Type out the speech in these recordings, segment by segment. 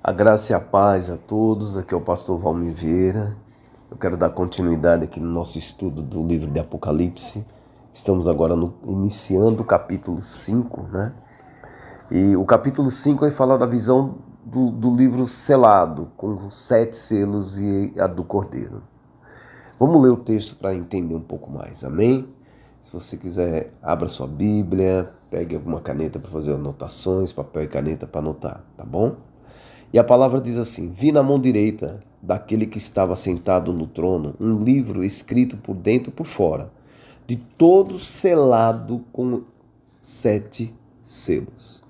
A graça e a paz a todos, aqui é o pastor Valmir Vieira. Eu quero dar continuidade aqui no nosso estudo do livro de Apocalipse. Estamos agora iniciando o capítulo 5, né? E o capítulo 5 vai falar da visão do livro selado, com 7 selos e a do Cordeiro. Vamos ler o texto para entender um pouco mais, amém? Se você quiser, abra sua Bíblia, pegue alguma caneta para fazer anotações, papel e caneta para anotar, tá bom? E a palavra diz assim: vi na mão direita daquele que estava sentado no trono um livro escrito por dentro e por fora, de todo selado com 7 selos.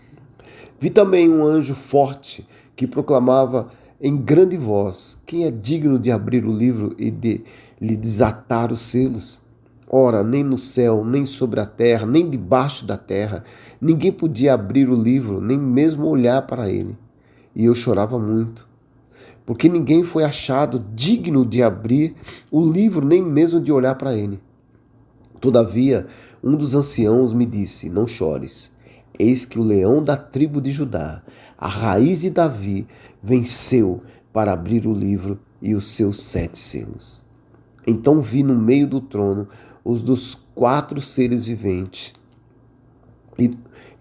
Vi também um anjo forte que proclamava em grande voz: quem é digno de abrir o livro e de lhe desatar os selos? Ora, nem no céu, nem sobre a terra, nem debaixo da terra, ninguém podia abrir o livro, nem mesmo olhar para ele. E eu chorava muito, porque ninguém foi achado digno de abrir o livro, nem mesmo de olhar para ele. Todavia, um dos anciãos me disse: não chores, eis que o leão da tribo de Judá, a raiz de Davi, venceu para abrir o livro e os seus 7 selos. Então vi no meio do trono os dos 4 seres viventes,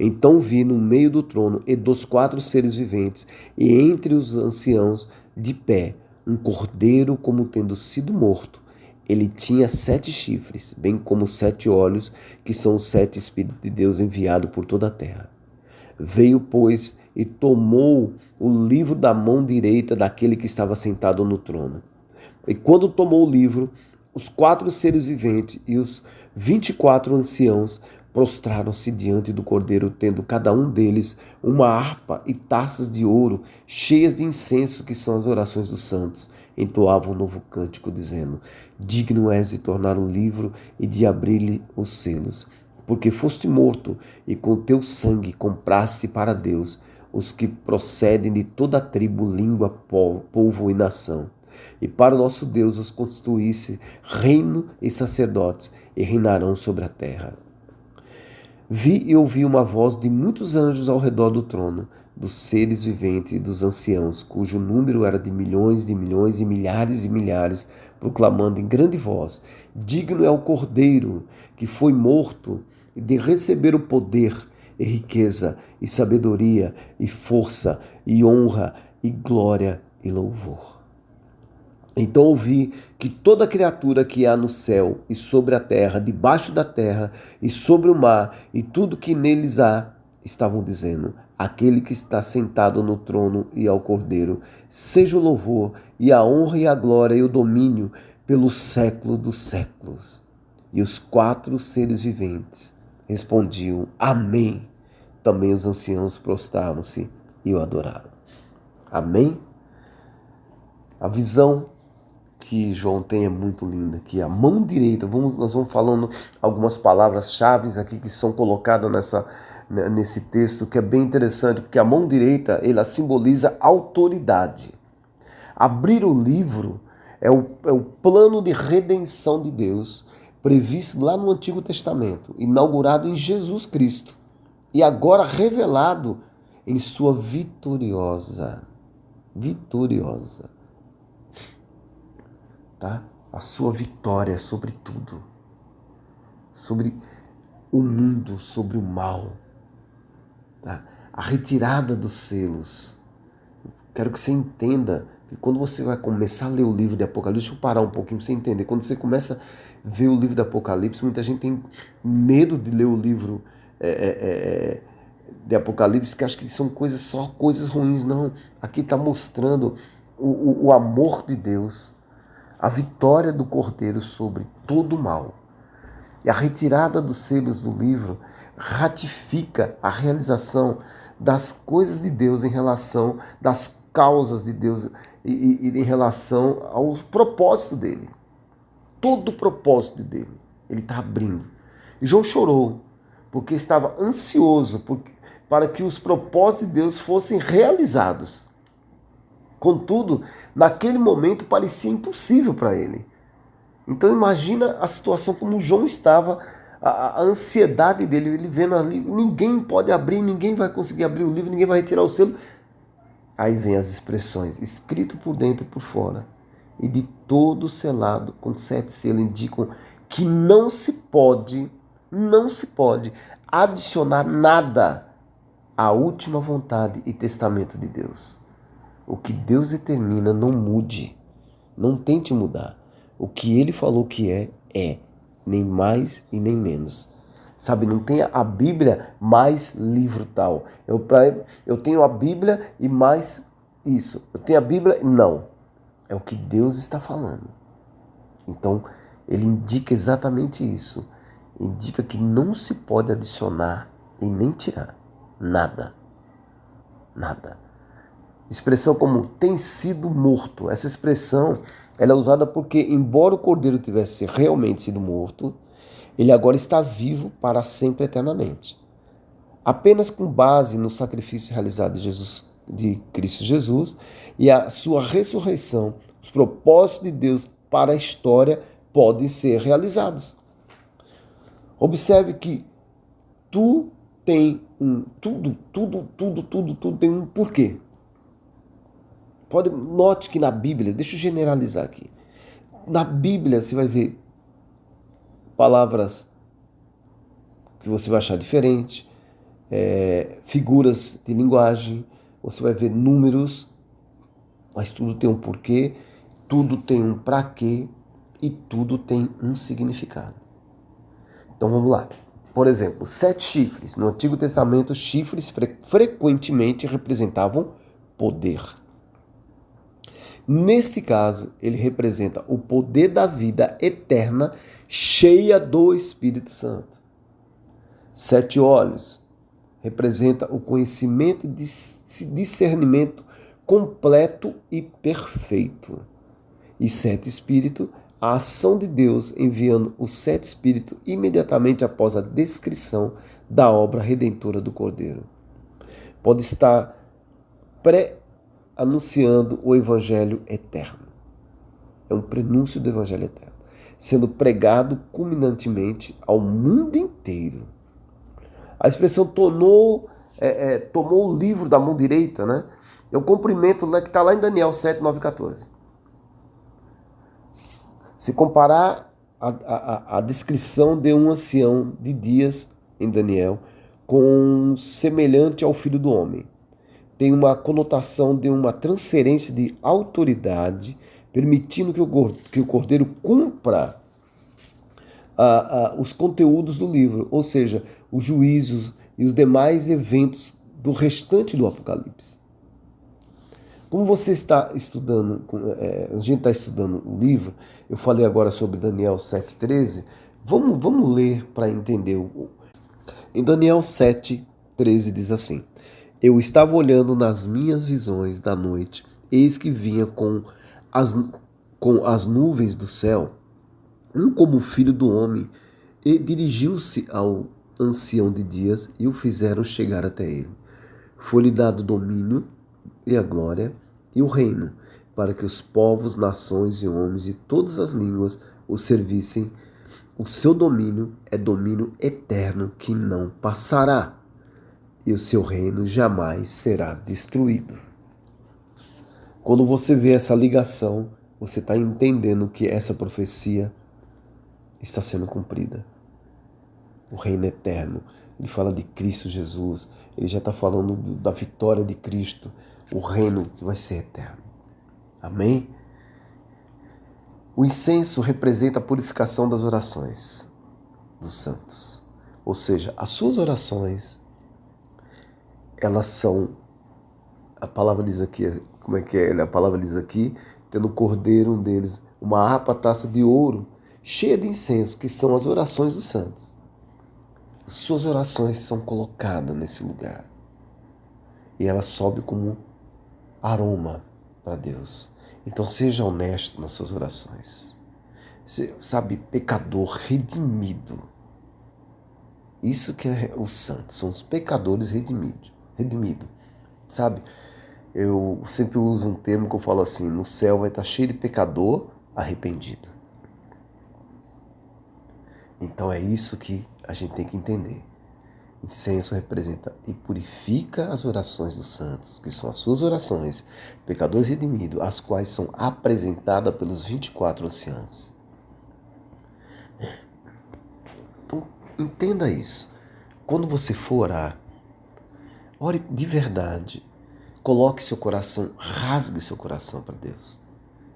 Então vi no meio do trono e dos 4 seres viventes, e entre os anciãos, de pé, um cordeiro como tendo sido morto. Ele tinha 7 chifres, bem como 7 olhos, que são os 7 Espíritos de Deus enviados por toda a terra. Veio, pois, e tomou o livro da mão direita daquele que estava sentado no trono. E quando tomou o livro, os 4 seres viventes e os 24 anciãos prostraram-se diante do Cordeiro, tendo cada um deles uma harpa e taças de ouro cheias de incenso, que são as orações dos santos. Entoavam um novo cântico, dizendo: digno és de tornar o livro e de abrir-lhe os selos, porque foste morto e com teu sangue compraste para Deus os que procedem de toda a tribo, língua, povo e nação. E para o nosso Deus os constituísse reino e sacerdotes, e reinarão sobre a terra. Vi e ouvi uma voz de muitos anjos ao redor do trono, dos seres viventes e dos anciãos, cujo número era de milhões e milhares e milhares, proclamando em grande voz: digno é o Cordeiro que foi morto de receber o poder e riqueza e sabedoria e força e honra e glória e louvor. Então ouvi que toda criatura que há no céu e sobre a terra, debaixo da terra e sobre o mar, e tudo que neles há, estavam dizendo: aquele que está sentado no trono e ao Cordeiro, seja o louvor e a honra e a glória e o domínio pelo século dos séculos. E os 4 seres viventes respondiam: amém. Também os anciãos prostraram-se e o adoraram. Amém? A visão que João tem é muito linda, que a mão direita, nós vamos falando algumas palavras-chave aqui que são colocadas nesse texto, que é bem interessante, porque a mão direita, ela simboliza autoridade. Abrir o livro é o plano de redenção de Deus, previsto lá no Antigo Testamento, inaugurado em Jesus Cristo, e agora revelado em sua vitoriosa, tá? A sua vitória sobre tudo, sobre o mundo, sobre o mal, tá? A retirada dos selos. Quero que você entenda que quando você vai começar a ler o livro de Apocalipse, deixa eu parar um pouquinho para você entender. Quando você começa a ver o livro de Apocalipse, muita gente tem medo de ler o livro de Apocalipse, que acha que são só coisas ruins. Não, aqui está mostrando o amor de Deus, a vitória do Cordeiro sobre todo o mal. E a retirada dos selos do livro ratifica a realização das coisas de Deus em relação, das causas de Deus e em relação ao propósito dele. Todo o propósito dele, ele está abrindo. E João chorou, porque estava ansioso para que os propósitos de Deus fossem realizados. Contudo, naquele momento parecia impossível para ele. Então imagina a situação como João estava, a ansiedade dele, ele vendo ali, ninguém pode abrir, ninguém vai conseguir abrir o livro, ninguém vai retirar o selo. Aí vem as expressões, escrito por dentro e por fora, e de todo selado com 7 selos, indicam que não se pode adicionar nada à última vontade e testamento de Deus. O que Deus determina, não mude, não tente mudar. O que Ele falou que é, nem mais e nem menos. Sabe, não tem a Bíblia mais livro tal. Eu tenho a Bíblia e mais isso. Eu tenho a Bíblia, não. É o que Deus está falando. Então, ele indica exatamente isso. Indica que não se pode adicionar e nem tirar. Nada. Nada. Expressão como tem sido morto. Essa expressão ela é usada porque, embora o cordeiro tivesse realmente sido morto, ele agora está vivo para sempre eternamente. Apenas com base no sacrifício realizado de Cristo Jesus e a sua ressurreição, os propósitos de Deus para a história podem ser realizados. Observe que tudo tem um porquê. Note que na Bíblia, deixa eu generalizar aqui. Na Bíblia você vai ver palavras que você vai achar diferente, figuras de linguagem, você vai ver números, mas tudo tem um porquê, tudo tem um pra quê e tudo tem um significado. Então vamos lá. Por exemplo, 7 chifres. No Antigo Testamento, chifres frequentemente representavam poder. Neste caso, ele representa o poder da vida eterna cheia do Espírito Santo. 7 olhos representa o conhecimento e discernimento completo e perfeito. E 7 espíritos, a ação de Deus enviando os 7 espíritos imediatamente após a descrição da obra redentora do Cordeiro. Pode estar anunciando o Evangelho eterno. É um prenúncio do Evangelho eterno, sendo pregado culminantemente ao mundo inteiro. A expressão tomou o livro da mão direita, né? É o cumprimento que está lá em Daniel 7, 9 e 14. Se comparar a descrição de um ancião de dias em Daniel com semelhante ao Filho do Homem, tem uma conotação de uma transferência de autoridade, permitindo que o Cordeiro cumpra os conteúdos do livro, ou seja, os juízos e os demais eventos do restante do Apocalipse. Como você está estudando, a gente está estudando o livro, eu falei agora sobre Daniel 7,13, vamos ler para entender. Em Daniel 7,13 diz assim: eu estava olhando nas minhas visões da noite, eis que vinha com as nuvens do céu, um como o filho do homem, e dirigiu-se ao ancião de dias e o fizeram chegar até ele. Foi-lhe dado domínio e a glória e o reino, para que os povos, nações e homens e todas as línguas o servissem. O seu domínio é domínio eterno que não passará, e o seu reino jamais será destruído. Quando você vê essa ligação, você está entendendo que essa profecia está sendo cumprida. O reino eterno. Ele fala de Cristo Jesus. Ele já está falando da vitória de Cristo. O reino que vai ser eterno. Amém? O incenso representa a purificação das orações dos santos. Ou seja, as suas orações, elas são, a palavra diz aqui, como é que é? A palavra diz aqui, tendo o cordeiro, um deles, uma harpa, taça de ouro, cheia de incenso, que são as orações dos santos. Suas orações são colocadas nesse lugar. E ela sobe como aroma para Deus. Então seja honesto nas suas orações. Sabe, pecador redimido. Isso que é os santos, são os pecadores redimidos. Sabe, eu sempre uso um termo que eu falo assim, no céu vai estar cheio de pecador arrependido. Então é isso que a gente tem que entender. Incenso representa e purifica as orações dos santos, que são as suas orações, pecadores redimidos, as quais são apresentadas pelos 24 anciãos. Então, entenda isso. Quando você for orar, ore de verdade. Coloque seu coração, rasgue seu coração para Deus,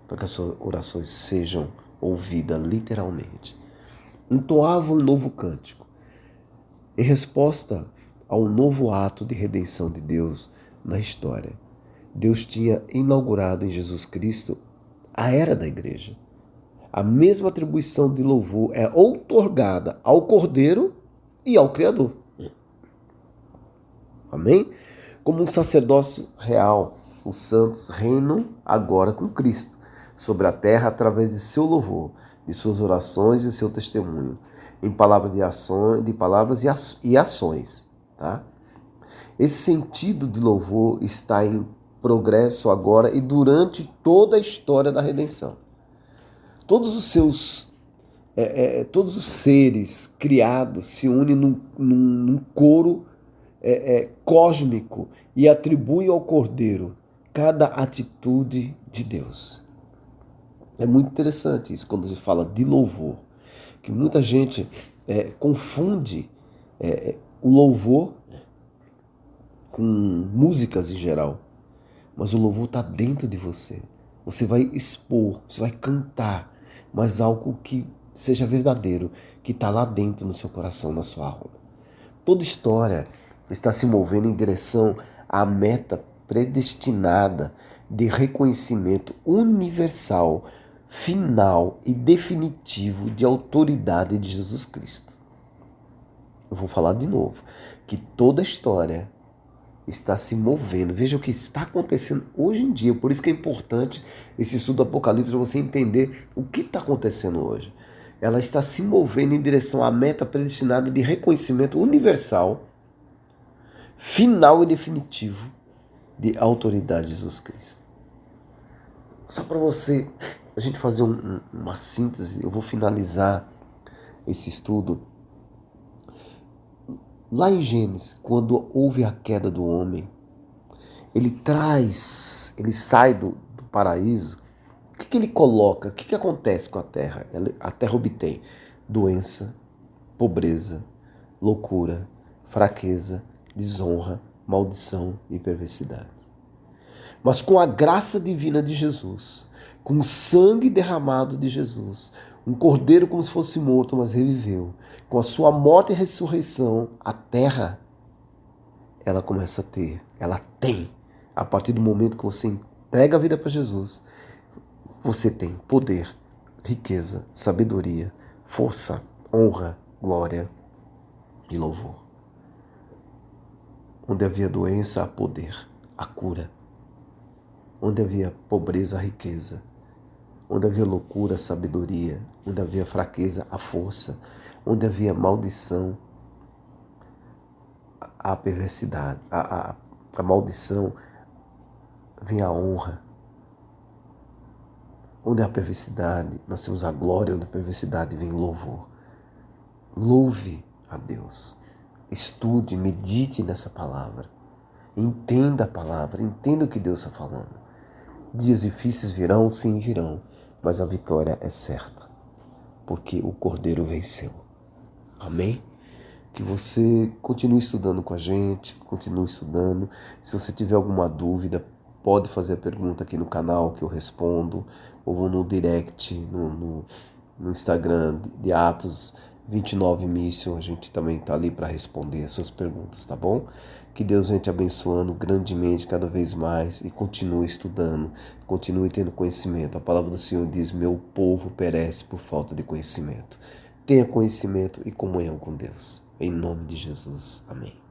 para que as suas orações sejam ouvidas literalmente. Entoava um novo cântico, em resposta a um novo ato de redenção de Deus na história. Deus tinha inaugurado em Jesus Cristo a era da igreja. A mesma atribuição de louvor é outorgada ao Cordeiro e ao Criador. Amém? Como um sacerdócio real, os santos reinam agora com Cristo sobre a terra através de seu louvor, de suas orações e seu testemunho, em palavras e ações. Tá? Esse sentido de louvor está em progresso agora e durante toda a história da redenção. Todos os seres criados se unem num coro cósmico e atribuem ao Cordeiro cada atitude de Deus. É muito interessante isso quando se fala de louvor, que muita gente confunde o louvor com músicas em geral, mas o louvor está dentro de você. Você vai expor, você vai cantar, mas algo que seja verdadeiro, que está lá dentro no seu coração, na sua alma. Toda história está se movendo em direção à meta predestinada de reconhecimento universal, final e definitivo de autoridade de Jesus Cristo. Eu vou falar de novo, que toda história está se movendo. Veja o que está acontecendo hoje em dia. Por isso que é importante esse estudo do Apocalipse, para você entender o que está acontecendo hoje. Ela está se movendo em direção à meta predestinada de reconhecimento universal, final e definitivo de autoridade de Jesus Cristo. Só para a gente fazer uma síntese, eu vou finalizar esse estudo. Lá em Gênesis, quando houve a queda do homem, ele sai do paraíso. O que ele coloca? O que acontece com a terra? A terra obtém doença, pobreza, loucura, fraqueza, desonra, maldição e perversidade. Mas com a graça divina de Jesus, com o sangue derramado de Jesus, um cordeiro como se fosse morto, mas reviveu, com a sua morte e ressurreição, a terra, ela começa a ter, ela tem, a partir do momento que você entrega a vida para Jesus, você tem poder, riqueza, sabedoria, força, honra, glória e louvor. Onde havia doença, há poder, há cura. Onde havia pobreza, há riqueza. Onde havia loucura, há sabedoria. Onde havia fraqueza, há força. Onde havia maldição, há perversidade. A maldição, vem a honra. Onde há perversidade, nós temos a glória. Onde há perversidade, vem o louvor. Louve a Deus. Estude, medite nessa palavra. Entenda a palavra, entenda o que Deus está falando. Dias difíceis virão, sim virão, mas a vitória é certa, porque o Cordeiro venceu. Amém? Que você continue estudando com a gente, continue estudando. Se você tiver alguma dúvida, pode fazer a pergunta aqui no canal que eu respondo, ou no direct, no Instagram de Atos 29 Mission, a gente também está ali para responder as suas perguntas, tá bom? Que Deus venha te abençoando grandemente cada vez mais e continue estudando, continue tendo conhecimento. A palavra do Senhor diz: meu povo perece por falta de conhecimento. Tenha conhecimento e comunhão com Deus. Em nome de Jesus. Amém.